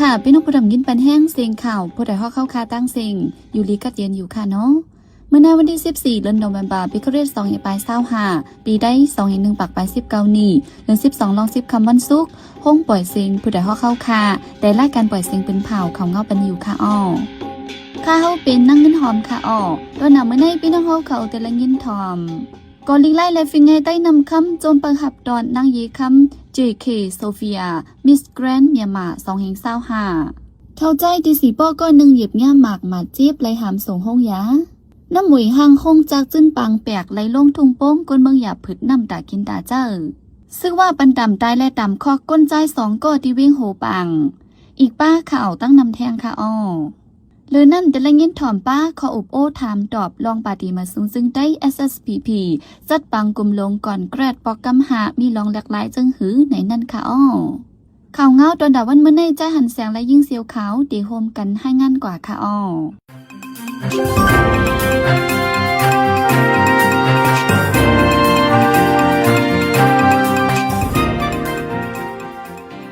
ค่ะพี่น้องผู้ดำยินปันแห้งเสียงข่าวผู้ใดฮอกเข้าคาตั้งเสียงอยู่ลีกัดเย็นอยู่ค่ะเนาะเมื่อในวันที่14เดือนโนเวมเบอร์ปีคริสต์2525ปีได้2.1ปักไป19นี่เดือน12ลอง10คำวันศุกร์ห้องปล่อยเสียงผู้ใดฮอกเข้าคาแต่รายการปล่อยเสียงเป็นเผาเขาเงาปันอยู่ค่ะอ้อข้าเฮาเป็นนั่งเงินหอมค่ะอ้อตัวนำเมื่อในพี่น้องเฮาเขาแต่ละเงินทอมก่อนลิงไล่และฟิงไงใต้นำคำโจมปังหับดอนนางยีคำ JK โซเฟียมิสแกรนด์เมียนมา2.25เข้าใจที่สีป้อก็นึงหยิบง่ามหมากมาจีบไหลหามส่งห้องยาน้ำหมวยห่างคงจากจื้นปังแปลกไหลลงทุ่งโป้งก้นเมืองหยาบผึดน้ำตากินตาเจ้าซึ่งว่าปันดำตายและดำคอกก้นใจ2ก็ที่วิ่งโหปังอีกป้าข่าวตั้งนำแทงค่ะอ้อเลยนั่นแต่ละเงินถ่อมป้าขออุบโอ้ถามตอบลองปาฏิมาซึ่งได้ SSPP จัดปังกลุ่มลงก่อนแกรดปอกกำหามีลองหลากหลายจึงหือไหนนั่นค่ะอ้อข่าวเงาตอนดาวันเมื่อในใจหันแสงและยิ่งเสียวขาวตีโฮมกันให้งานกว่าค่ะอ้อ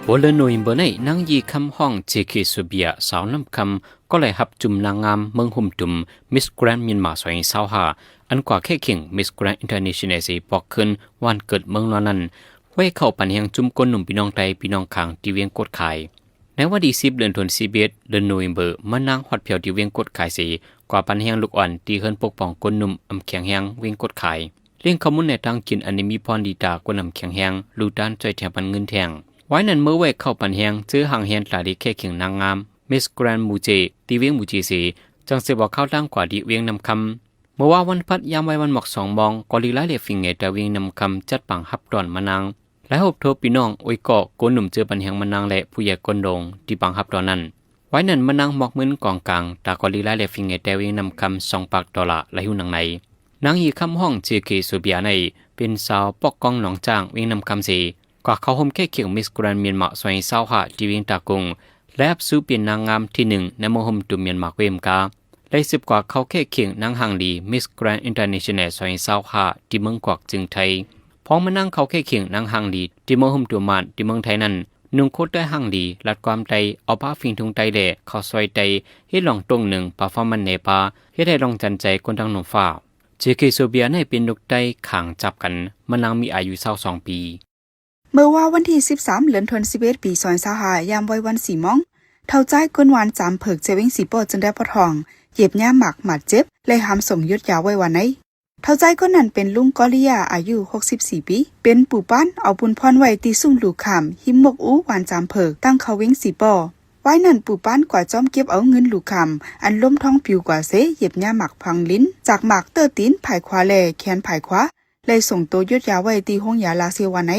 โอเลโนอิมเบอร์ในนางยีคำห้องเจเคซูเบียสาวน้ำคำก็เลยหับจุ่มนางงามเมืองหุ่มจุ่มมิสแกรนด์เมียนมา2025อันกว่าแค่เข่งมิสแกรนด์อินเตอร์เนชั่นแนลปอกขึ้นวันเกิดเมืองนอนั้นไว้เข้าปันแห่งจุ่มก้นหนุ่มพี่น้องไทยพี่น้องขางที่เวียงกดขายในวันที่10เดือนธันวาคมเดือนโนเวมเบอร์มันนางฮอดเพียวที่เวียงกดขายสีกว่าปันแห่งลูกอ่อนที่เฮิรนปกป้องก้นหนุ่มอำแข็งแหงเวียงกดขายเลี้ยงข้อมูลในทางกินอันนี้มีพรดีตากวนอำแข็งแหงลูด้านใจแถบันเงินแทงไว้นั้นเมื่อเวกเข้าปันแหงซื้อห่างเฮียนหลายดีแค่เขียงนางงามมิสแกรนด์มูเจตีเวียงมูเจสีจังเสบอกเข้าตั้งกว่าดีเวียงนำคำเมื่อว่าวันพัดยามไว้วันหมอก2 มองกอลีไลเลฟิงเงตเวียงนำคำจัดปังฮับดอนมานางและหบโทพี่น้องอวยเกาะโกนหนุ่มเจอปันแหงมานางและผู้ใหญ่กนดงที่ปังฮับดอนนั้นไว้นั้นมานางหมอกมึนกองกลางตากอลีไลเลฟิงเงตเวียงนำคำ$2และหิวนางในนางยีคำห้องเจเคสุเบียในเป็นสาวปอกกองหนองจ้างเวียงนำคำสีกว่าเขาห่มแค่เขียวมิสแกรนด์เมียนมา2025ที่เวียงตากงและสู้เป็นนางงามที่1ในมหมตุเมียนมาเวมกาและ10กว่าเขาแค่เขียงนางห่างดีมิสแกรนด์อินเตอร์เนชั่นแนล2025ที่เมืองกวกจึงไทยพ้องมานั่งเขาแค่เขียงนางห่างดีที่มหมตุมานที่เมืองไทยนั้นนุ่งโคตรได้ห่างดีลัดความใจเอาผ้าฟิงทุงไตแหล่เขาซอยไตให้ลองตรงหนึ่งปาฟอร์มันเนปาให้ได้ลองจันใจคนทางหนุ่มฟ้าเจเคโซเบียในเป็นลูกไตขังจับกันมันนางมีอายุ22 ปีเมื่อว่าวันที่13เดือนธันวาคมปี2025ยามวัยวัน4 มองเท่าใจก้นหวานจามเผิกเจวิงสีโปจึงได้พอทองเหยียบย่าหมักหมัดเจ็บเลยหามส่งยุดยาวไว้วันไหนเท่าใจก้นนั้นเป็นลุงกอลิยาอายุ64 ปีเป็นปู่ป้านเอาบุญพรไว้ตีซุ่มลูกขามหิมมกอูหวานจามเผิกตั้งเขาวิงสีโปไว้นั่นปู่ป้านกว่าจอมเก็บเอาเงินลูกคำอันล้มท้องปิวกว่าเสเหยียบย่าหมักพังลิ้นจากหมักเตอร์ตีนผายขวาแลแขนผายขวาเลยส่งตัวยุดยาวไว้ตีห้องยาลาเซียวันไหน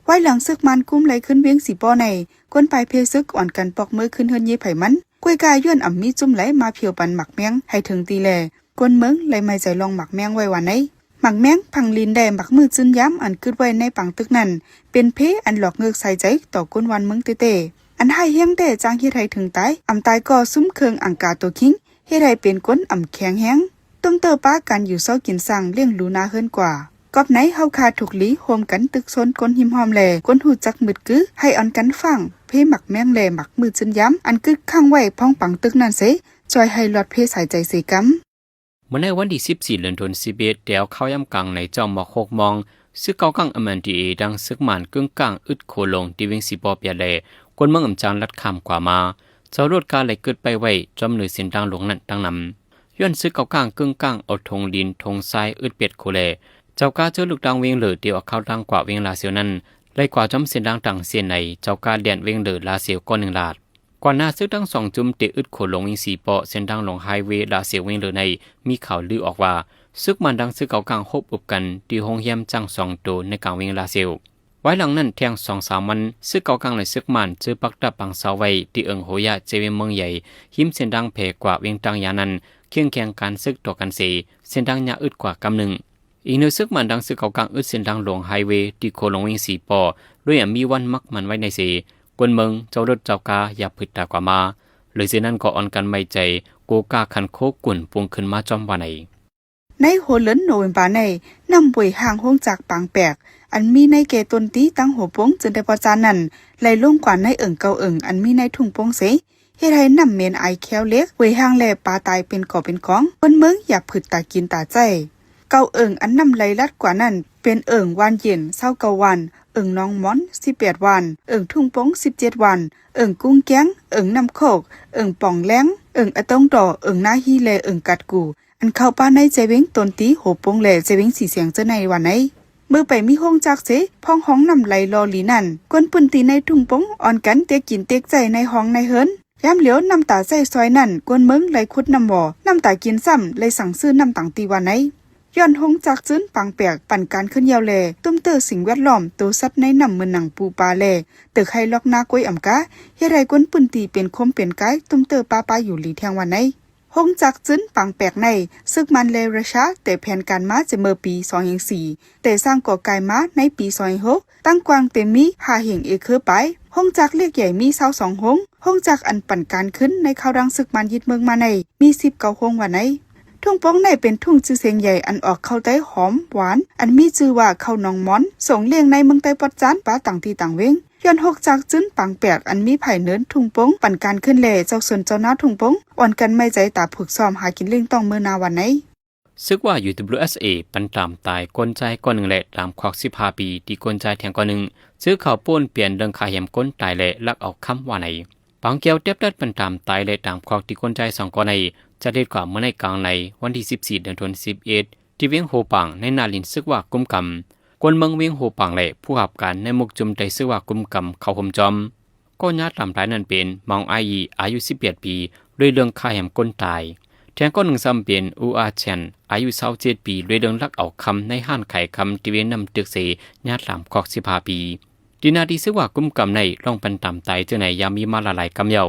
ไว้หลังซึกมันกุ้มไหลขึ้นเวียงสีป้อในก้นปลายเพซึกอ่อนกันปอกมือขึ้นเฮิรนเย่ไผ่มันกล้วยกายย้อนอ่ำมีจุ่มไหลมาเพียวปันหมักแมงให้ถึงตีแลก้นเมืองไหลไม่ใจลองหมักแมงไว้วันไหนหมักแมงพังลินแดหมักมือจึนย้ำอันกึดไว้ในปังตึกนั้นเป็นเพอันหลอกเงือกใส่ใจต่อก้นวันเมืองเต้อันให้เฮียงแต่จางเฮ็ดให้ถึงตายอำตายก็ซุ้มเคืองอังกาตัวคิงเฮ็ดให้เป็นก้นอ่ำแข็งแห้งต้มเตอป้ากันอยู่เศร้ากินสั่งเลี้ยงลูนาเฮิรนกว่ากอบไหนเฮาคาถูกลีโฮมกันตึกซนก้นหิมหอมแลก้นหูจักมืดกือให้อ่อนกันฟังเพหมักแมงแลหมักมือจึนย้ำอันกึดข้างไว้พ้องปังตึกนั่นเสจอยให้หลอดเพสายใจเสกำเมื่อในวันที่14เดือนธันวาคมเดียวเข้ายำกลางในจอมหมอก6 มองซึกเกากังอแมนดีดังซึกหมันกึ่งกลางอึดโคลงที่เวียงสีปอเปียแลคนเมืองอำจางลัดคำกว่ามาเจ้ารถกาไหลเกิดไปไว้จอมหนือเส้นทางหลวงนั้นตั้งนำย้อนซึกเกากลางกึ่งกลางเอาธงดินธงทรายอึดเปียดโคเลเจ้ากาเจอลูกดังเวียงเหลือเดียวเข้าดังกว่าเวียงลาเซียวนั้นไล่กว่าจอมเส้นดังต่างเสียนในเจ้ากาเดียนเวียงเหลือลาเซียวก้อน1 ลาดก่อนหน้าซึกทั้ง2 จุ่มเตะอึดโคลงเวียงสีปอเส้นทางหลวงไฮเวย์ลาเซียวเวียงเหลือในมีข่าวลือออกว่าซึกมันดังซึกเกากลางฮบอุบกันที่โฮงเฮียมจัง2 ตัวในกลางเวียงลาเซียวไว้หลังนั้นแทง2-3 วันซึกเกากลางในซึกมันเจอปักตับปังเสาไว้ที่เอิงโหยะเจเวเมืองใหญ่หิมเส้นดังแผ่กว่าเวียงตังยานั้นเคียงแข่งการซึกต่อกันเสเส้นดังยาอึดกว่ากำหนึ่งอีกหนึ่งซึกมันดังซึกเกากลางอึดเส้นดังหลวงไฮเวย์ที่โคลงเวียงสีปอด้วยมีวันมักมันไว้ในเสกวนเมืองเจ้ารถเจ้ากาอย่าผึดตากว่ามาเลยเสนั้นก็อ่อนกันไม่ใจโกกาคันโคกุ่นปวงขึ้นมาจอมวันไหน ในโหเลินโนเวมบาในนำป่วยห่างห้องจากปางแปกอันมีในเกตนตีตั้งหัวปงจนได้ประจานนั้นไหลลงกว่าในเก่าอันมีในทุ่งปงเสเฮ็ดให้นำเมนไอแควเล็กป่วยห่างแลปลาตายเป็นก่อเป็นของคนเมืองอย่าผึดตากินตาใจเก่าอันนำไหลลัดกว่านั้นเป็นวานเย็น29วันน้องม้อน18วันทุ่งปง17วันกุ้งแก้งน้ำโคกป่องแล้งอะตงดอหน้าฮีแลกัดกูอันเข้าป้าในใจเว้งตนตีโหปงแลใจเว้งสีเสียงเจ้าในวันไหนเมื่อไปมีห้องจากเสพ้องห้องนำไหลรอหลีนั่นกวนปืนตีในทุ่งปงอ่อนกันเตียกินเตียกใจในห้องในเฮิรนย้ำเหลียวน้ำตาใจซอยนั่นกวนเมืองไหลคุดน้ำบ่อน้ำตากินซ้ำเลยสั่งซื้อน้ำต่างตีวันไหนย้อนห้องจากจื้นปังแปกปั่นการขึ้นยาวแลตุ้มเตอสิ่งแวดล้อมตัวสัตว์ในน้ำมือหนังปูปลาแลตึกให้ล็อกหน้ากล้วยอ่ำกะเฮ็ดให้กวนปืนตีเป็นคมเป็นกายตุ้มเตอปลาอยู่หลีแทงวันไหนห้องจากจื้นปังแปกในซึกมันเลราชาแต่แผนการมาจะเมื่อปี2004แต่สร้างก่อกายมาในปี2006ตั้งกวางเต็มมี5 เอเคอร์ไปห้องจากเล็กใหญ่มี22ห้องจากอันปั่นการขึ้นในข่าวดังซึกมันยึดเมืองมาในมี19ห้องวันไหนทุ่งป้องในเป็นทุ่งชื่อเสียงใหญ่อันออกเข้าใต้หอมหวานอันมีชื่อว่าข้าวหนองม้อนส่งเลี้ยงในเมืองใต้ปอดจานป้าต่างที่ต่างเว้งย้อนหกจากจื้นปังแปกอันมีไผ่เนินทุ่งป้องปั่นการขึ้นแลเจ้าส่วนเจ้าหน้าทุ่งป้องอ่อนกันไม่ใจตาผึกซ้อมหากินเลี้ยงต้องเมื่อนาวันไหนซึกว่า UWSA ปันตามตายกลใจก้อนหนึ่งแหละตามควัก15 ปีที่กลใจแทงก้อนหนึ่งซื้อข่าวป้นเปลี่ยนเรื่องขายแยมก้นตายแหละลักเอาคำว่าไหนปังเกียวเต็บดัดปันตามตายแหละตามควักที่กลใจ2ก้อนในจะได้กว่าเมื่อในกลางในวันที่14 เดือนธันวาคมที่เวียงโฮปังในนาลินซึกว่ากุมกำกวนเมืองเวียงโฮปังแหละผู้หับการในมุกจุมใจซึกว่ากุมกำเขาห่มจอมก็ญาติตามตายนั้นเป็นมองอายุ18 ปีด้วยเรื่องขายแยมก้นตายแทงก้อนหนึ่งซ้ำเป็นอูอาเชนอายุ27 ปีด้วยเรื่องลักเอาคำในห้านไข่คำที่เวียนนำตึกเสญาติ3 คอก15 ปีดีนาดีซึกว่ากุมกำในลองปันตามตายเจ้าไหนยามีมาละลายกำเยา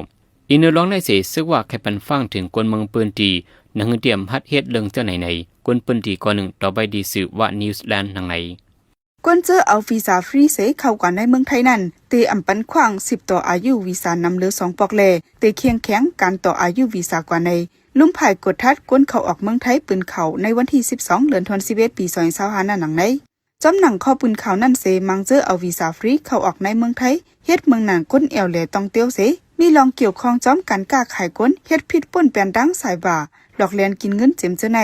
อินเนอร้องในเสซึกว่าแค่ปันฟังถึงกวนเมืองปืนตีนังเตรียมฮัดเฮ็ดเรื่องเจ้าไหนกวนปืนตีก่อนหนึ่งต่อไปดีสืบว่านิวซีแลนด์นังไหนกวนเจอเอาวีซ่าฟรีเสเข้ากันในเมืองไทยนั่นเตอำปันขวาง10ต่ออายุวีซ่านำเหลือ2ปอกแลเตเคียงแข็งการต่ออายุวีซ่ากว่าในลุ่มไผ่กดทัดกวนเขาออกเมืองไทยปืนเขาในวันที่12 เดือนธันวาคมปี2025นั่นหนังไหนจอมหนังข้อปืนเขานั่นเสมังเจอเอาวีซ่าฟรีเข้าออกในเมืองไทยเฮ็ดเมืองหนังก้นแอวแลต้องเตียวเสมีลองเกี่ยวข้องจอมการก้าขายก้นเฮ็ดผิดป่นแปลนดังสายบ่าหลอกเลียนกินเงินเจ็มเจ้าไหน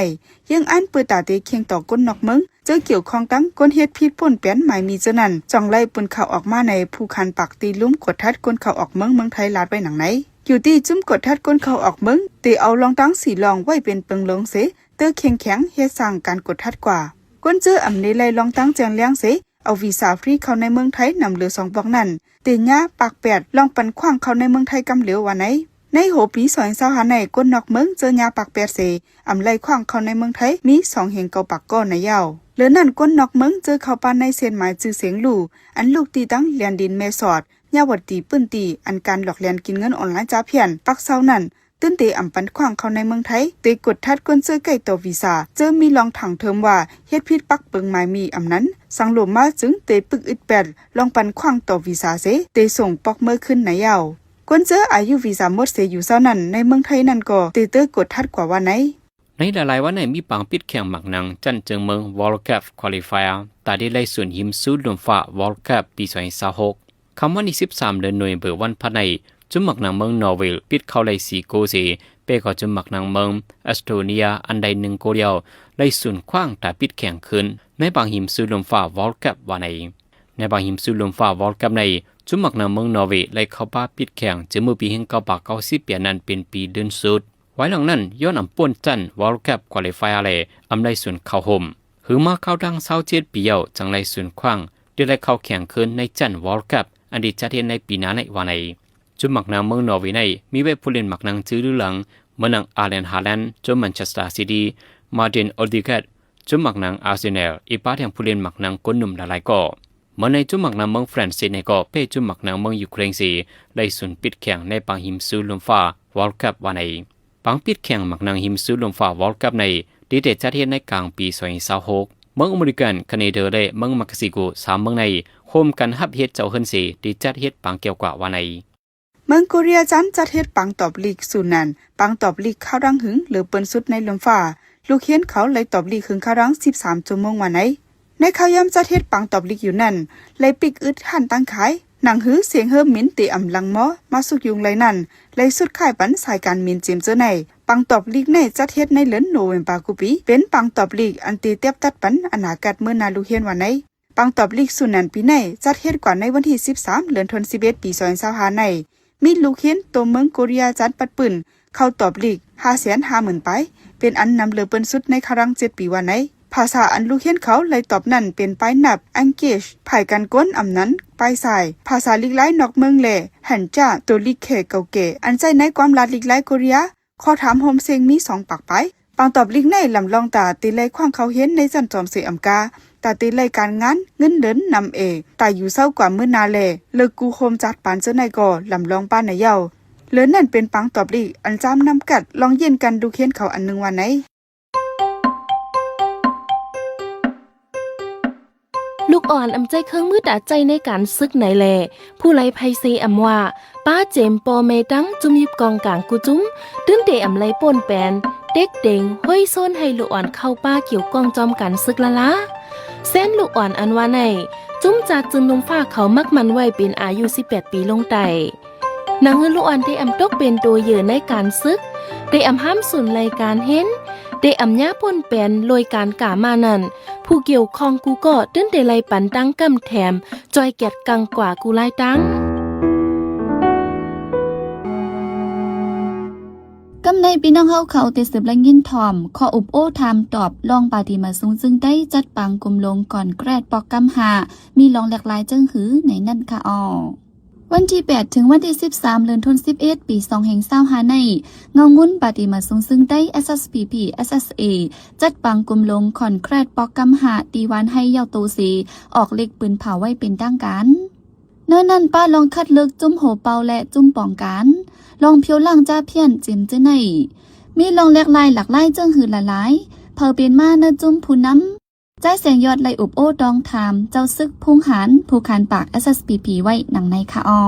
ยังอันเปิดตาเตเคียงต่อก้นนอกเมืองเจอเกี่ยวข้องตั้งก้นเฮ็ดผิดป่นแปลนหมายมีเจ้านั้นจ่องไล่ปืนเขาออกมาในภูคันปักตีลุ่มกดทัดก้นเขาออกเมืองไทยลาดไว้หนังไหนอยู่ที่จุ้มกดทัดก้นเขาออกเมืองเตเอาลองตั้ง4ลองไว้เป็นเปิงลงเสเตอเคียงแข็งเฮ็ดสร้างการกดทัดกว่าก้นเจออำนี้ไล่ลองตั้งแจงเลี้ยงเสเอาวีซ่าฟรีเข้าในเมืองไทยนำเหลือ2ปอกนั่นเตญาปาก8ลองปันขว้างเข้าในเมืองไทยกำเหลียวว่าไหนในโหปี2025ในก้นนอกเมืองเจญาปาก8เสอำไล่ขว้างเข้าในเมืองไทยมี2แห่งเก่าปากก้อนในยาวเหลือนั่นก้นนอกเมืองเจอเข้าปานในเส้นหมายชื่อเสียงลู่อันลูกตีตั้งเลียนดินแม่สอดยาวัดตีปื้นตีอันการหลอกเลียนกินเงินออนไลน์จ้าเพียนปักเซานั่นตื้นเตอำปันขว้างเข้าในเมืองไทยเตกดทัดก้นเจอไก่ต่อวีซ่าเจอมีลองถังเทิมว่าเฮ็ดผิดปักเปิงหมายมีอำนั้นสังหลมมาจึงเตปึกอึดแปดลองปันขว้างต่อวีซ่าเสเตส่งปอกเมื่อขึ้นในยาวก้นเจออายุวีซ่าหมดเสอยู่เซานั้นในเมืองไทยนั่นก็เตเตอกดทัดกว่าว่าไหนในหลายๆวันในมีปังปิดแข่งหมักนังจันเจิงเมือง World Cup Qualifier ตาได้ไล่ส่วนหิมซูดลมฟ้า World Cup ปี2026คำวันที่13 เดือนหน่วยเบอร์วันพันในจุ่มหมักนังเมืองนอร์เวย์ปิดเข้าไล่4 โกเสเป้ก็จุ่มหมักนังเมืองเอสโตเนียอันใด1 โกเดียวไล่ส่วนขว้างตาปิดแข่งขึ้นในบางหิมซูลมฟ้า World Cup วันในบางหิมซูลมฟ้า World Cup ในจุ่มหมักนังเมืองนอร์เวย์ไล่เข้าป้าปิดแข่งจะมือปีแห่ง1990 ปีนั้นเป็นปีเดือนสุดไว้หลังนั้นย้อนอำป่วนจัน World Cup Qualifier เลยอำไล่ส่วนเข้าห่มหือมาเข้าดัง27 ปีเยาจังไล่ส่วนขว้างเดี๋ยวไล่เข้าแข่งขึ้นในจัน World Cup อันดีจัดเห็นในปีหน้าในวันในจุดหมักนางเมืองนอร์เวย์ในมีเว็บผู้เล่นหมักนางจื้อหรือหลังเมื่อนางอาร์เลนฮาแลนด์จนแมนเชสเตอร์ซิตี้มาร์ตินโอดิเกตจุดหมักนางอาร์เซนอลอีป้าแห่งผู้เล่นหมักนางก้นหนุ่มหลายๆก็เมื่อในจุดหมักนางเมืองฝรั่งเศสในก็เป้จุดหมักนางเมืองยูเครนซีไล่ส่วนปิดแข่งในปังหิมซูลมฟ้า World Cup วันในปังปิดแข่งหมักนางหิมซูลมฟ้า World Cup ในดีเดจัดเห็นในกลางปี2026เมืองอเมริกันแคนาดาและเมืองเม็กซิโก3เมืองในโฮมกันฮับเฮ็ดเจ้าเฮิรนซีดีจัดเฮ็ดปังเกี่ยวกว่าวันในเมืองโคเรียจันจัดเฮ็ดปังตอบลีกสู่นั้นปังตอบลีกข้าวดังหึงหรือเปิ้นสุดในลมฟ้า ลูกเฮียนเขาเลยตอบลีคึงคารัง13ชั่วโมงวันไหนในข่าวย้ำจะเทศปังตอบลีอยู่นั่นเลยปิกอึดหันตั้งขายหนังหื้อเสียงเฮิมมิ้นตีอำลังหมอมาสุกยุงเลยนั่นเลยสุดข่ายปันสายการมินจิมเจอในปังตอบลีกในจะเทศในเหลือนโนเวมปากุปีเป็นปังตอบลีกอันตีเตียบตัดปันอนาคตเมื่อนาลูกเฮียนวันไหนปังตอบลีกสุนันปีในจัดเฮ็ดกว่าในวันที่13เดือนธันวาคมปี2025ในมีลูกเฮียนตัวเมืองโกเรียจัดปัดปืนเข้าตอบลีก550,000ไปเป็นอันนำเลือเปิ้นสุดในครั้ง7ปีวันไหนภาษาอันลูกเฮียนเขาเลยตอบนั่นเป็นป้ายนับ engage ภายกันก้นอำนั้นป้ายสายภาษาลิกไลนอกเมืองแลหันจ้าตัวลิกเคเก่าเกอันใจในความลาดลิกไลโกเรียข้อถามโฮมเซงมี2ปากไปปังตอบลิกในลำลองตาตีไลขว้างเขาเห็นในจันจอมเสอำกาตาตีไลการงานเงินเดินนำตาอยู่เศร้ากว่ามื้อนาแลเลิกกูโฮมจัดปานเจ้าในก่อลำลองป้านในเยาเหลือนั่นเป็นปังตอบลิกอันจำนำกัดลองเย็นกันดูเขียนเขาอันนึงวันไหนลูกอ่อนอำใจเครื่องมือตาใจในการซึกไหนแลผู้ไลไพเซอำว่าป้าเจมปอเมตังจุมยิบกองกลางกุจุ้มตื้นเตอำไลป่นแปนเด็กเด้งห้อยโซนให้ลูกอ่อนเข้าป้าเกี่ยวกองจอมกันซึกละเส้นลูกอ่อนอันว่าในจุ้มจากจึงลงฟ้าเขามักมันไว้เป็นอายุ18ปีลงไต่นางลูกอ่อนได้อำตกเป็นตัวเหยื่อในการซึกได้อำห้ามสุนรายการเห็นได้อำญาป่นแปนลอยการกามานั่นผู้เกี่ยวข้องกูก็ตื้นเตไลปันตั้งกำแถมจอยแกดกังกว่ากูไล่ตั้งกำในพี่น้องเฮาเขาเตสืบและยินถ่อมขออุบโอ้ถามตอบลองปาฏิมาสูงซึ่งได้จัดปังกลุ่มลงก่อนแกรดปอกกำหามีลองหลากหลายจึงหือในนั่นค่ะอ้อวันที่8ถึงวันที่13เดือนธันวาคมปี2025ในเงางุ้นปาฏิมาสูงซึ่งได้ SSPP SSA จัดปังกลุ่มลงคอนแครดปอกกำหาตีวันให้เยาโตสีออกเล็กปืนเผาไว้เป็นตั้งกันเนื่อนั้นป้าลองคัดเลือกจุ่มโหเปาและจุ่มป่องกันลองเพียวล่างจ้าเพี้ยนจิมเจไหนมีลองแหลกลายหลักไล่เจิ้งหือหลายๆเพอเป็นมาเนื้อจุ่มผู้น้ำใจแสงยอดไลอุบโอ้ดองถามเจ้าซึกพุ่งหันผู้คานปาก SSPP ไว้หนังในค่ะอ้อ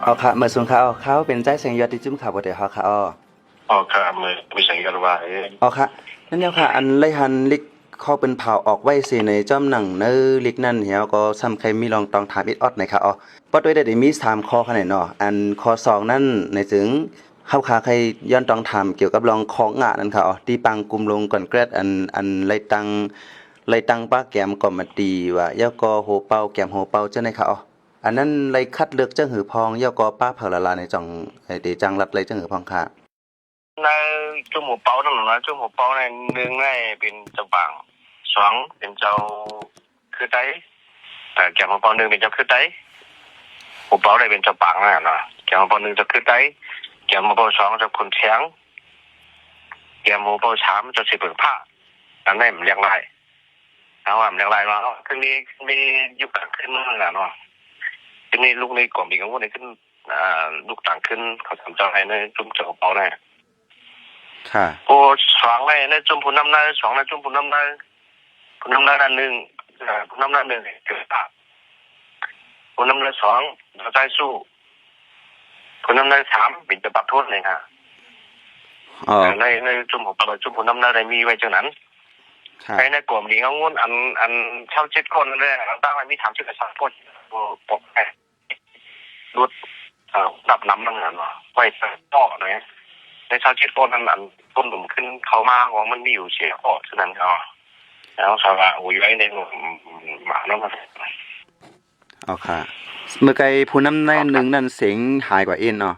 เอาค่ะเมื่อส่งข่าวเขาเป็นใจแสงยอดที่จุ้มข่าวบ่ได้ฮอค่ะอ๋อค่ะมือแสงยอดว่าค่ะนั่นแล้วค่ะอันไลหันลิกเขาเป็นเผาออกไว้สิในจ้อมหนังเนอลิกนั่นเหี่ยวก็ซ้ำใครมีลองตองถามอิดออดไหนค่ะปอดด้วยได้มี3ข้อขนาดเนาะอันข้อ2นั่นในถึงเฮาค่ะใครย้อนตองถามเกี่ยวกับลองของงะนั่นค่ะที่ปังกลุ่มลงก่อนแกรดอันไลตังป้าแกมก็มาตีว่ายอกอโหเปาแกมโหเปาจังได๋ค่ะอันนั้นไลคัดเลือกจังหือพองยอกอป้าเผาละลาในจ่องไอ้ตีจังรัดไลจังหือพองค่ะในจุ่มหัวเป้านั่นนะจุ่มหัวเป้าใน1ได้เป็นเจ้าปัง2เป็นเจ้าคือไตแต่แกหัวเป้า1เป็นเจ้าคือไตหัวเป้าได้เป็นเจ้าปังนั่นน่ะแกหัวเป้า1จะคือไตแกหัวเป้า2จะคนแข็งแกหัวเป้า3จะสิเปิดผ้าอันนั้นมันเรียกไรเอาว่ามันเรียกไรมาคือมียุคต่างขึ้นนั่นน่ะเนาะทีนี้ลูกในกลุ่มอีกว่าในขึ้นลูกต่างขึ้นเขาทำเจ้าให้ในจุ่มเจ้าเป้าแน่ค่ะโอ้2ในจุ่มผู้นำได้2ในจุ่มผู้นำได้ผู้นำได้1ผู้นำได้1เกิดผู้นำได้2ใจสู้ผู้นำได้3เป็นจะปรับโทษเลยฮะในจุ่มของเราจุ่มผู้นำได้มีไว้จังนั้นในกลุ่มนี้เขางุ่นอันเช่า7คนเลยตั้งไว้มีถามชื่อกระชับโทษปกรุดดับน้ำนั่งนั่นวะไว้ต่อหน่อยในชาวเช็ดต้นนั้นต้นหลุมขึ้นเขามาของมันมีอยู่เสียก็ฉะนั้นก็แล้วชาวบ้านอุ้ยไว้ในหมาแล้วมันค่ะเมื่อไกลผู้นำในหนึ่งนั่นเสียงหายกว่าเอ็นเนาะ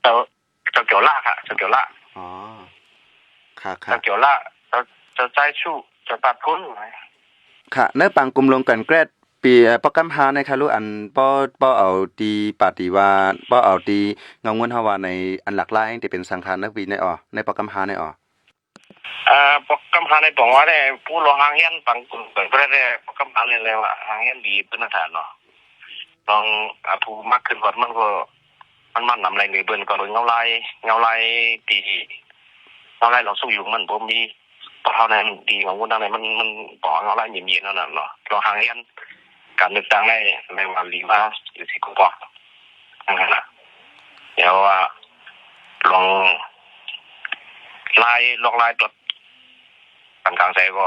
เจ้าเกี่ยวล่าค่ะเจ้าเกี่ยวล่าค่ะเจ้าเกี่ยวล่าเจ้าใจชู้เจ้าตัดพ้นค่ะเนื้อปังกลุ่มลงกันแกรดปีปกำหาในค่ะลูกอันป้อเอาตีปฏิว่าป้อเอาตีเงาเงินเฮาว่าในอันหลักหลายที่เป็นสังขารนักวิในในปกำหาในปกำหาในบอกว่าได้ผู้ลงหางเฮียนปังกลุ่มเกิดได้ปกำหาเลยเลยว่าหางเฮียนดีเป็นฐานเนาะลองผู้มากขึ้นกว่ามันก็มันนำอะไรในเบิ่นก็เงาลายตีเงาลายเราสู้อยู่มันบ่มีพอเท่านั้นดีของคนทางไหนมันปอเงาลายเย็นๆนั่นน่ะเนาะลองหางเฮียน การเลือกตั้งในแมงวันลีมาหรือสิกุปอกนั่นแหละเดี๋ยวว่าลองไล่ตัวกลางใจก็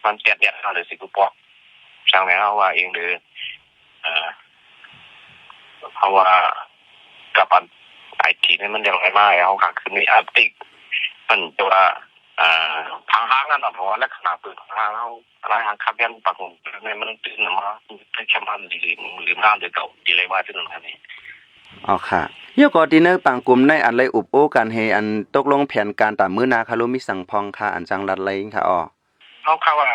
มันเจ็ดหรือสิกุปอกช่างแล้วว่าเองหรือเพราะว่ากับไอทีนี่มันยังไงมาเอาค่ะคือมีอาร์ติกมันตัวทางห้างนั่นเพราะว่าลักษณะปืนทางห้างเราอะไรทางขับยันปากผมในมันตื่นมาเป็นแค่มันหรือห้ามเดือดเก่าดีเลยว่าที่นั่นนี่อ๋อค่ะเยอะก็ดินเนอร์ปังกลุ่มในอันไรอุบโอกันเฮอันตกลงแผนการตามมื้อนาคารุมิสังพองค่ะอันจังรัดไรค่ะอ๋อเขาข่าวว่า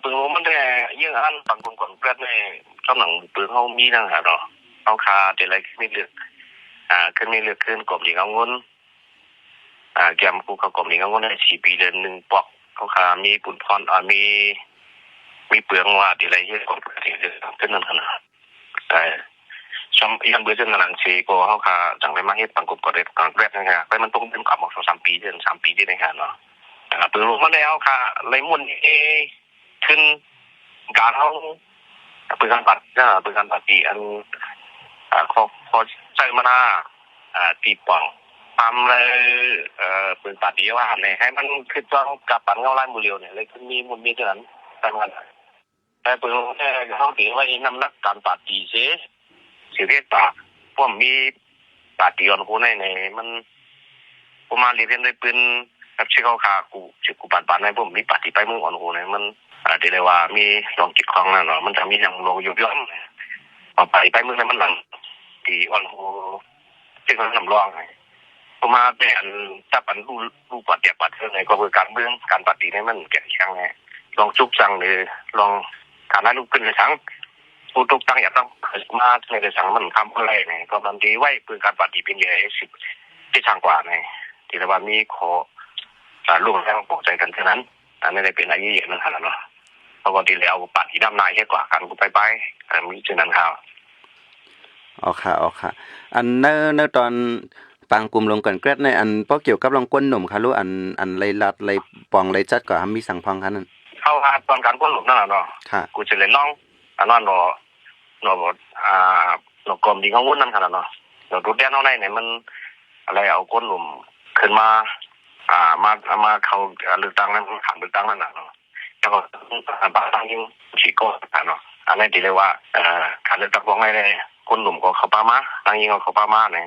ปืนมันได้ยิ่งอันปังกลุ่มก่อนเพื่อนในเจ้าหนังปืนเขามีนั่งหาเนาะเขาคาเดี๋ยวอะไรไม่เลือกขึ้นไม่เลือกขึ้นกบหลีกังวลแกมกูเขากบหลีกังวลใน4 ปีเดือน1ปอกเขาคามีปุนพรมีเปลืองว่าที่ไรเยอะกว่าที่เดือนขึ้นนั่นขนาดแต่ช่วงยังเบื่อจนหลังชีก็เขาคาจังได้มาเฮ็ดปังกลุ่มก็ได้ก่อนแรกนะครับแต่มันต้องเป็นกับ2-3 ปีเดือน3 ปีที่ได้กันเนาะปืนมันได้เอาคาไรมุ่นขึ้นการเขาปืนการปัดปืนการปัดตีอันพอใช้มาตีป่องทำเลยปืนปัดตีว่าเนี่ยให้มันขึ้นต้องกับปันเงาไล่มือเรียวเนี่ยเลยขึ้นมีมุนมีเท่านั้นแต่มันแต่ปืนเขาตีไว้น้ำหนักการปัดตีเสียเรียกปากพวกมีปัดตีอ่อนหูในมันประมาณเรียนได้ปืนแบบเชื่อเขาขากูปัดในพวกมีปัดตีไปมืออ่อนหูเนี่ยมันเดี๋ยวเลยว่ามีลองจิตคลองนั่นเนาะมันจะมีอย่างโลยุบย่อมพอไปมือนั้นมันหลังตีอ่อนหูจึงมันนำร่องไงพอมาเป็นจับอันรูปัดเดียบปัดเท่าไหร่ก็คือการเบื้องการปัดตีนี่มันแก่แข็งไงลองจุกจังเลยลองการนั้นลุกขึ้นในทั้งผู้ตุกตั้งอย่าต้องมาในสังมันทำอะไรไงก็มันดีไว้ปืนการปัดตีเป็นใหญ่10ที่ช่างกว่าไงที่ระบามีขอร่วมแรงปลอบใจกันเท่านั้นอันนี้ได้เป็นอายุเยอะนั่นแหละเนาะปกติแล้วปัดที่ด้านในแค่กว่ากันกูไปมีเช่นนั้นครับอ๋อค่ะอันเนอตอนปางกลุ่มลงกันแกรดในอันพอเกี่ยวกับลองก้นหนุ่มค่ะรู้อันไรลัดไรปองไรจัดก็มีสังพองค่ะนั่นเข้าตอนการก้นหนุ่มนั่นแหละเนาะกูจะเลยน้องอันนั้นนกลมดีกังวลนั่นขนาดเนาะเราดูแดนเอาในเนี่ยมันอะไรเอาก้นหนุ่มขึ้นมามาเขาเลือกตั้งนั้นขันเลือกตั้งนั่นเนาะแล้วก็บ้านตั้งยิ่งฉีกก้นเนาะอันนี้ดีเลยว่าขันเลือกตั้งบอกไงเลยคนหนุ่มก็เขาป้ามาตั้งยิงเขาป้ามาเนี่ย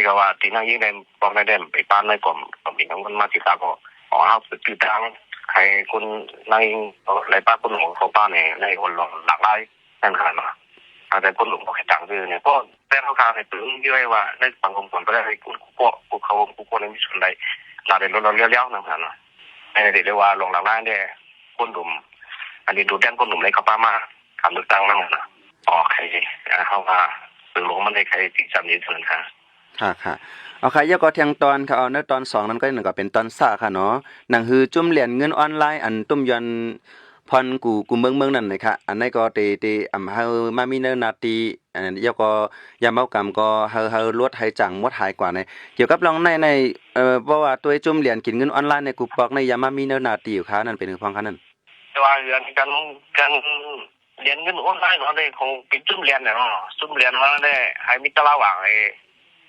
ก็ว่าที่นั่งยิงได้บอกได้ไปป้านในกลุ่มมีทั้งคนมาติดตามก็เอาสุดที่ทางใครคนนั่งยิงอะไรป้าคนหนุ่มเขาป้าเนี่ยในคนหลากหลายนั่นขนาดนั้นแต่คนหนุ่มก็แค่ต่างคือเนี่ยก็แต่เขาขาดในปืนที่ไว้ว่าในสังคมคนก็ได้กูเขากูคนในมิชชันได้ลาเดินรถเลี้ยวนั่นขนาดนั้นในเดี๋ยวว่าลงหลักล้านเนี่ยคนหนุ่มอันนี้ดูแดนคนหนุ่มในเขาป้ามาทำเลือกตั้งนั่นนะอ๋อใครเขาว่าปืนหลวงมันได้ใครติดจำนี้เท่านั้นค่ะเอาค่ะยกก็เทียงตอนค่ะเอาในตอน2นั้นก็1ก็เป็นตอนซ่าค่ะเนาะหนังฮือจุ่มเหรียญเงินออนไลน์อันตุ้มยอนพรกูเมืองนั่นนะคะอันนั้นก็เตอำเฮามามีเนนาตีอันยกก็ยามเมากรรมก็เฮาลวดให้จังหมดหายกว่าในเกี่ยวกับลองในเพราะว่าตัวจุ่มเหรียญกินเงินออนไลน์ในกูปอกในยามมามีเนนาตีอยู่ค่ะนั่นเป็นคือฟังค่ะนั่นแต่ว่าเรื่องการเรียนเงินออนไลน์เนาะได้คงเป็นจุ่มเรียนเนาะจุ่มเรียนว่าได้ให้มีตะระหว่างไอ้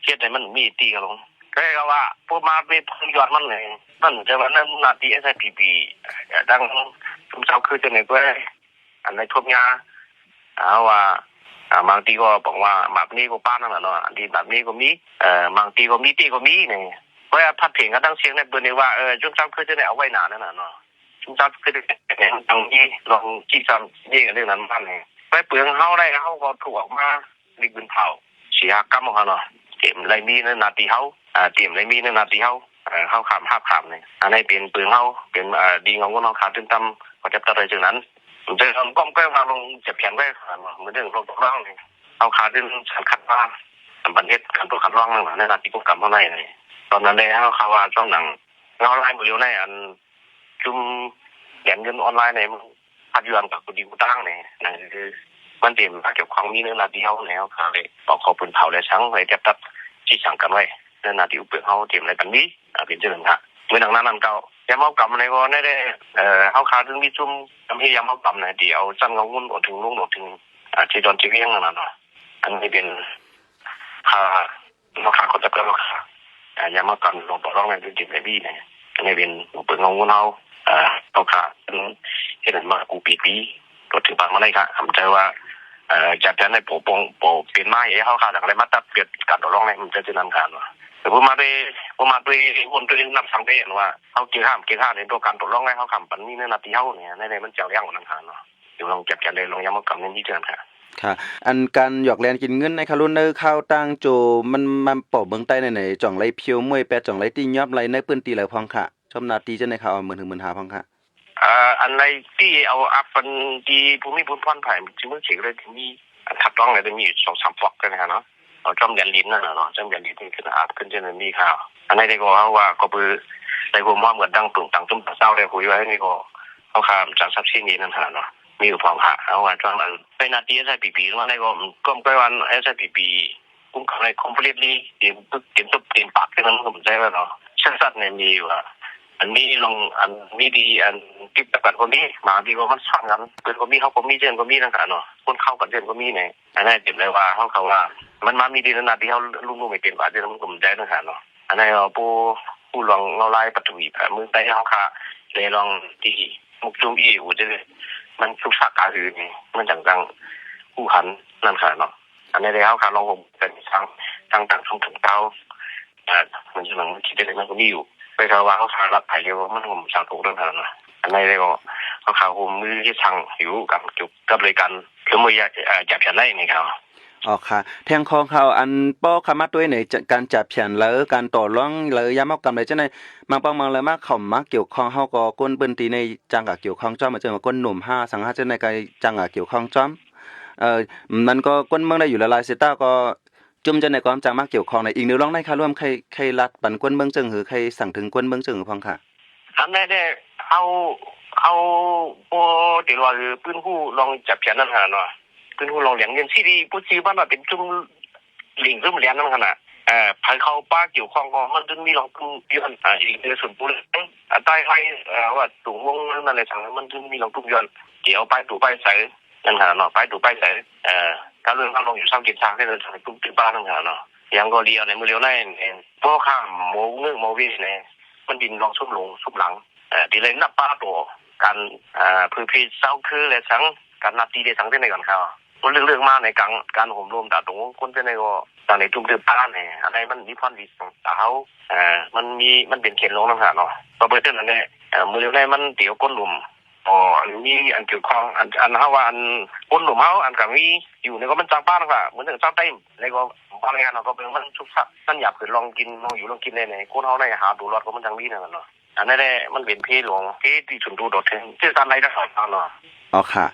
เฮ็ดให้มันมีตีกันลงก็ว่าพวกมาเป็นพยอดมันเลยมันจะว่านั้นนาที SIPP ดังชุมเช้าคือจะไหนก็อันในทุ่มยาว่าบางทีก็บอกว่าแบบนี้ก็ป้านั่นแหละเนาะอันที่แบบนี้ก็มีบางทีก็มีตีก็มีเนี่ยเพราะว่าพัดเพลงก็ตั้งเสียงในเบอร์นี้ว่าชุมเช้าคือจะไหนเอาไว้นานนั่นแหละเนาะชุมเช้าคือจะไหนบางทีลองจี้ซ้ำนี่เรื่องนั้นมันเลยไปเปลืองเฮาได้เฮาก็ถูกออกมาลิกเป็นเผาเสียกรรมของเขาเนาะเต็มไรมีในนาทีเฮาเต็มไรมีในนาทีเฮาเข้าขามภาพขามเนี่ยอันนี้เป็นปืนเฮาเป็นดีงงก็น้องขาตึ้งตั้มก็จะตัดอะไรจากนั้นผมจะทำก้มก็มาลงเจ็บแขนไว้เหมือนเรื่องลงตกล่องเลยเอาขาตึ้งสันขัดว่าบันเทศการตัวขัดล่องนั่นแหละในนาทีกุกรรมเท่าไหร่เลยตอนนั้นเลยเขาว่าช่องหนังเงาไล่มือเลี้ยวในอันจุ่มเหรียญเงินออนไลน์ในพัดยวนกับกูดีกูตั้งเนี่ยนั่นคือมันเต็มเกี่ยวกับมีเนื้อนาทีเฮาแล้วค่ะเลยบอกขอปืนเผาเลยชั้งเลยจับตัดที่สั่งกันไว้เนื้อนาทีอุปเปกเฮาเต็มอะไรกันนี้เป็นเรื่องค่ะเมื่อหนังนั้นนั่นเก่ายามเอากำในก็ได้เฮาขาถึงมีจุ่มทำให้ยามเอากำในเดี๋ยวจันเงาวุ่นอดถึงลุงอดถึง ที่ตอนที่เวียงนั่นน่ะเนาะอันนี้เป็นค่าราคาคนจะเกิดราคายามากันลงต่อรองในจุดในบี้เนี่ยอันนี้เป็นเปิดงงเฮาราคาเฮ็ดมากูปีตัวถึงบางมาได้ค่ะคำใจว่าจากนั้นในโปเปลี่ยนมาเฮาค่ะแล้วก็เลยมาตัดเปลี่ยนการต่อรองในมันจะนั้นกันว่าแต่ผมมาด้วยคนตัวนับสังเกตว่าเฮาเกี่ยวห้ามในตัวการต่อรองในเฮาคำปันนี้ในนาทีเฮาเนี่ยในมันเจ้าเลี้ยงนั้นค่ะเนาะเดี๋ยวลองจับกันเลยลองยามากำนี้เจอค่ะค่ะอันการหยอกแลนกินเงินในคารุนเนอร์ข้าวตั้งโจมันปอเบิ่งใต้ไหนจ่องไรเพียวมวยแปดจ่องไรตียอบไรในปืนตีไหลพองค่ะชมนาตีจะในข่าว10,000-15,000พองค่ะอันไรที่เอาอัพเป็นที่ภูมิพลผ่านจึงเมื่อเฉียงเลยที่มีทับต้องเลยจะมีอยู่2-3ฟอกกันนะเนาะเอาจอมยันลิ้นนั่นเนาะจอมยันลิ้นที่ขึ้นอัพขึ้นจะมีข่าวอันนี้ได้ก็ว่าก็คือในความว่าเหมือนดังตุ่งต่างจุ่มเศร้าได้คุยไว้นี่ก็เขาข่าวจากทรัพย์สินนี้นั่นเนาะมีอยู่พร้อมค่ะเอาว่าช่วงนั้นไปนาทีSIPP ว่าในก็ใกล้วัน SIPP กุ้งเขาใน completely เตรียมปากที่นั้นผมใจว่าเนาะชัดๆเนี่ยมีว่าอันนี้ลองอันนี้ดีอันติดกันคนนี้มาดีกว่ามันสั่งกันเปิดก็มีเขาก็มีเจนก็มีนั่นกันเนาะคนเข้ากันเจนก็มีเนี่ยอันนี้เจ็บเลยว่าเขาว่ามันมามีดีนาทีเขาลุงไม่เป็นว่าเดี๋ยวมันก็มันใจนั่นกันเนาะอันนี้ผู้ลองเงาลายปัตตุวีมือใต้เขาค่ะเลยลองที่มุกจุ่มอยู่จะมันทุกสาขาคือนี่มันจังผู้หันนั่นค่ะเนาะอันนี้แล้วค่ะลองผมเป็นทางต่างช่องถึงเต้ามันจะมันคิดได้มันก็มีอยู่ไปเขาว่าเขาขารับไผ่เรียวมันผมสั่งถูกเรื่องนั้นนะอันนี้เลยก็เขาขาผมมือที่สั่งหิวกับจุกกับเลยกันคือมือจับฉันได้นี่ครับอ๋อค่ะแทงคองเขาอันป้อคามาด้วยในการจับเพียนแล้วการต่อร้องแล้วยามอกกำไรจังได๋บางบางเลยมาเข้ามาเกี่ยวข้องเฮาก็ก้นเปิ้นตีในจังกะเกี่ยวข้องจ้อมมาเจอมาก้นหนุ่ม5สังหาจังได๋ก็จังกะเกี่ยวข้องจ้อมมันก็ก้นเมืองได้อยู่ละลายเสต้าก็จุ่มจังได๋ก็จังมาเกี่ยวข้องในอีกนึงร้องได้ค่ะร่วมใครรัดปันก้นเมืองจึงหือใครสั่งถึงก้นเมืองจึงพองค่ะอันนี้ได้เอาโปติว่าคือปืนฮู้ลองจับเพียนนั่นหาเนาะปืนฮู้ลองเหลียงเงินซีดีผู้ชื่อบ้านว่าเป็นจุ่มลิงซุ่มเหรียญนั่นขนาดภายเขาป้าเกี่ยวข้องก็มันจึงมีลองตุ้มย้อนอีกในส่วนปุ้นใต้ให้ว่าตุ่งวงนั่นอะไรสั่งมันจึงมีลองตุ้มย้อนเกี่ยวไปตู่ไปใส่นั่นหาเนาะไปตู่ไปใส่การเรื่องการลงอยู่ซ้ำกิจทางให้เราใส่ตุ้มตื้อบ้านนั่นหาเนาะยังก็เลียวในมือเลียวในพวกข้ามโมเนื้อโมวิสเนี่ยมันดินลองซุ่มลงซุ่มหลังดีเลยนับป้าตัวการพื้นที่เศร้าคือเลยสังการนับตีเลยสังที่ในก่อนเขามันเรื่องมากในการห่มรวมแต่ตรงคนที่ในก็ตอนในทุ่มเดือดป้าเนี่ยอะไรมันมีความดีแต่เขามันเป็นเข็นลงนั่นแหละเนาะพอเปิดเท่านั้นเนี่ยมือเลี้ยวในมันเดี๋ยวก้นหลุมอันนี้อันเกี่ยวข้องอันเขาว่าอันก้นหลุมเขาอันกับนี้อยู่ในก็มันจ้างป้านั่นแหละเหมือนถึงจ้างเต็มในก็บางงานเราก็เป็นมันทุกสักนั่นหยาบคือลองกินลองอยู่ลองกินในก้นเขาในหาดูรอดก็มันจังดีนั่นเนาะอันนั้นแหละมันเป็นเพศหลวงเพศที่ฉุนดูโดดเด่นที่การไล่ได้สอนเนาะอ๋อค่ะ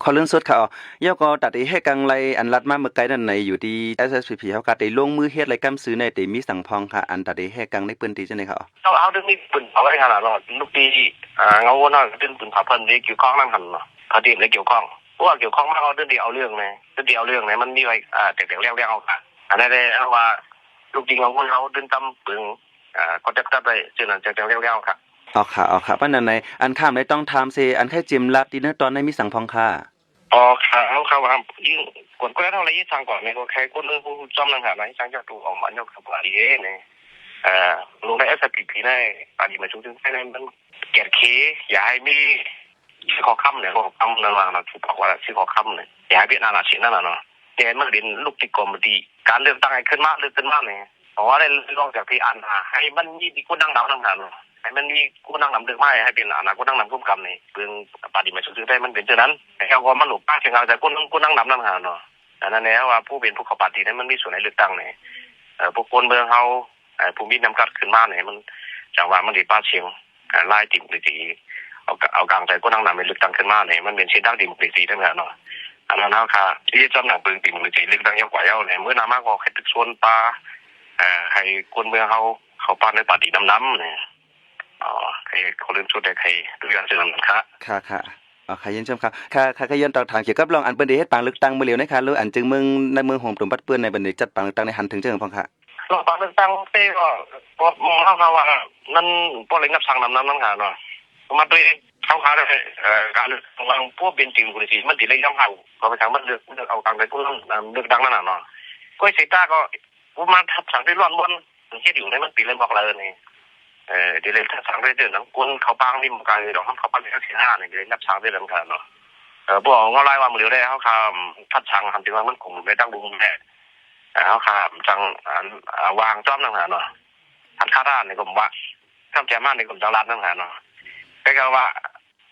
ขอเรื่องสุดค่ะย่อก็ตัดให้กังไรอันรัดมาเมื่อไกลนั่นในอยู่ที่ SSPP เฮาก็ได้ลงมือเฮ็ดไรกำซื้อในแต่มีสังพองค่ะอันตัดให้กังในปืนตีจังได๋ค่ะเอาเรื่องนี้ปืนเอาไว้ขนาดเนาะลูกตีเงาว่าเป็นปืนผาเพิ่นนี่เกี่ยวข้องนั่นหั่นเนาะพอดีเลยเกี่ยวข้องเพราะว่าเกี่ยวข้องมากเอาเรื่องเดียวเอาเรื่องเลยเรื่องเดียวเอาเรื่องไหนมันมีไว้แต่เรื่องเอาค่ะอันนั้นได้ว่าลูกจริงของคนเฮาเดินตามปืนก็จับได้ซึ่งนั้นจะเรื่องค่ะอ๋อค่ะป้านันในอันข้ามได้ต้องถามซิอันแค่จิมลัดดีเนตอนในมีสังพองค่ะอ๋อค่ะเอาครับยิ่งกดก็เท่าไรยิ่งทางก่อนเนี่ยก็แค่คนนึงผู้จอมนั่นหาไหนทางจะถูกออกมายกสบายเนี่ยลงใน SPP ได้ปาดีมาชุถึงให้มันแก่เคอย่าให้มีชื่อขอค่ำเนี่ยขอค่ำนั่นว่านะถูกบอกว่าชื่อขอค่ำเนี่ยอย่าให้เวียดนามชิ้นนั่นน่ะเนาะแต่มันเป็นลูกติกรมดีการเลือกตั้งให้ขึ้นมากเลือกขึ้นมากเนี่ยเพราะว่าได้ลองจากที่อ่านให้มันมีคนดังๆทั้งนั้นให้มันมีกูนั่งนำเดือดไม้ให้เป็นอนาคตนั่งนำพุ่มกำนี่เรื่องปฏิมาชุดได้มันเป็นเช่นนั้นแต่เขาก็มันหลุดป้าเชียงรายแต่กูนั่งนำนั่งหาเนาะอันนั้นเนี่ยว่าผู้เป็นผู้ขับปฏินั้นมันมีส่วนในเลือกตั้งเนี่ยพวกคนเมืองเขาผู้มีนำกัดขึ้นมาเนี่ยมันจังหวะมันดีป้าเชียงไล่ติ่มปฏิเอากลางใจกูนั่งนำในเลือกตั้งขึ้นมาเนี่ยมันเป็นเช่นดั้งดิมปฏิทั้งนั้นเนาะอันนั้นนะคะที่จำหนักปืนติ่มปฏิเลือกตั้งยาวกว่าเยอะเนี่ยเมื่อนามากก็แค่ตึกส่วนป้าให้คนเมืองเขาป้าในปฏิน้ำเนี่ยใครคนเล่นชุดได้ใครดูอย่างเช่นนั้นค่ะค่ะยินชมครับค่ะย้อนต่อทางเกี่ยวกับรองอันเปิ้นได้เฮ็ดปางเลือกตั้งมื้อเร็วนะคะหรืออันจึงเมืองในเมืองโฮมตุ่มปัดเปิ้นในบัดนี้จัดปางเลือกตั้งในหันถึงจังพองค่ะรองปางเลือกตั้งเต้ก็บ่เฮาว่ามันบ่เลยงับสั่งนำนั้นค่ะเนาะมาด้วย เขาขาได้การวางพวกเป็นจริงกุศลมันติดเลยย่ำเขาก็ไปทางมันเลือกเอาตังไปกู้เลือกดังนั่นน่ะเนาะก็เสียตาก็ผมมาทับสั่งได้ร้อนบนเฮ็ดอยู่ในมันปีเลยบอกเลยนี่เดี๋ยวเลยถ้าสั่งได้เดือนนั้นกุนเขาปังนี่มันกลายดอกเขาปังได้แค่5นี่เดี๋ยวนับสั่งได้แล้วกันเนาะพวกเงาไล่ว่ามือเดียวได้เขาคำทัดสั่งทำจริงว่ามันคงไม่ตั้งลุงแน่เขาคำจังวางจ้อมนั่นแหละเนาะทัดค่าด้านนี่ผมว่าทำแจมากนี่ผมจังรัดนั่นแหละเนาะก็คือว่า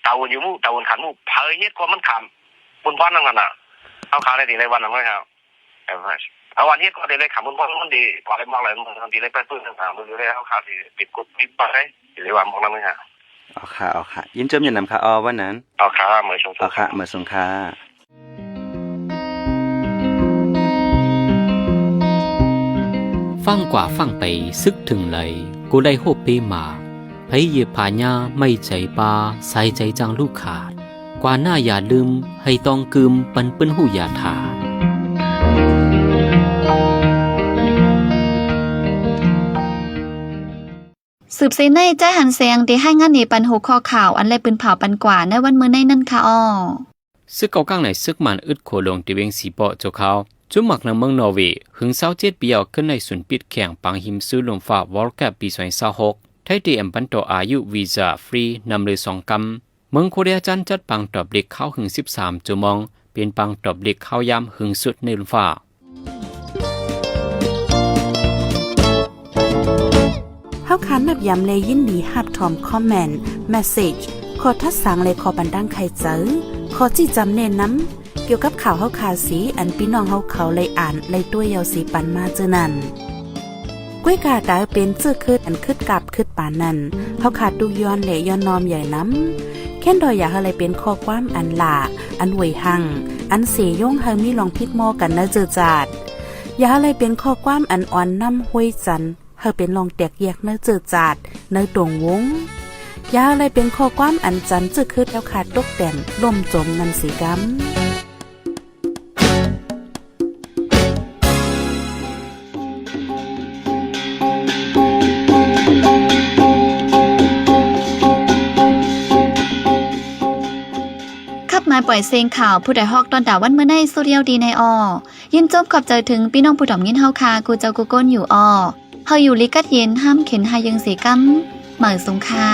ตาวนอยู่มู่ตาวนขันมู่เพยเฮ็ดก็มันขำบุญพรนั่นน่ะเขาขาได้ดีในวันนั้นไหมครับเอาวันนี้ก็ได้เลยขำบุญพรมันดีกว่าอะไรมากเลยมันดีเลยไปพื้นต่างๆมันดีเลยเขาขาดีปิดกดปิดไปดีเลยวันมองนั่นไหมครับอ๋อค่ะยินเจิมยันนำค่ะวันนั้นเหมือนชงค่ะเหมือนสงค่ะฟังกว่าฟังไปซึกถึงเลยกูได้โฮปีมาพยเยพาญาไม่ใจปาใส่ใจจังลูกขาดกว่าหน้าอย่าลืมให้ต้องกึมปันเปิ้นหูอย่าถาดสืบเสในใจหันเสียงที่ให้งานในปันหูข้อข่าวอันแลปืนเผาปันกว่าในวันมื้อในนั่นค่ะอ้อซึกเก่าก้างไหนซึกมันอึดโคลงที่เวงสีเปาะเจ้าเขาจุ่มหมักในเมืองนอร์เวย์หึง27ปีเอาขึ้นในศูนย์ปิดแข่งปังหิมซื้อลมฟ้าวอลแกปี2026ไทยดีปันต่ออายุวีซ่าฟรีนำเลย2 กำเมืองโคเรียจันจัดปังตอบเด็กเข้าหึง13ชั่วโมงเป็นปังตอบเด็กเข้ายามหึงสุดในลมฟ้าเฮาคันนับยำเลยยินดีฮับทอมคอมเมนต์เมสเสจขอทัดสั่งเลยขอบันดังใครเจอขอจี้จำเน้นน้ำเกี่ยวกับข่าวเฮาขาสีอันพี่น้องเฮาเขาเลยอ่านเลยตัวยาวสีปันมาเจอนั่นก้วยกาดาวเป็นเจื้อคืดอันคืดกับคืดปานนั้นเฮาขาดดูย้อนและย้อนนอมใหญ่น้ำแค่นดอยอยากอะไรเป็นข้อความอันหลาอันหวยหังอันเสยงเฮามีลองพิดมอกันนะเจอจาดอยากอะไรเป็นข้อความอันอ่อนน้ำห้วยจันเฮาเป็นลองแตกแยกเนื้อเจือจาดเนื้อตรงวงยาอะไรเป็นข้อความอันจันจื้อคืดแล้วขาดตกแต่นล่มจมนันสีกำมาปล่อยเสียงข่าวผู้ใดฮอกตอนด่าวันเมื่อในสุเรียวดีในอยินจบขอบใจถึงพี่น้องผู้ถ่อมยินเฮาคากูเจ้ากูก้นอยู่เฮาอยู่ลิกัดเย็นห้ามเข็นหายังสีกำเหมือสงค่า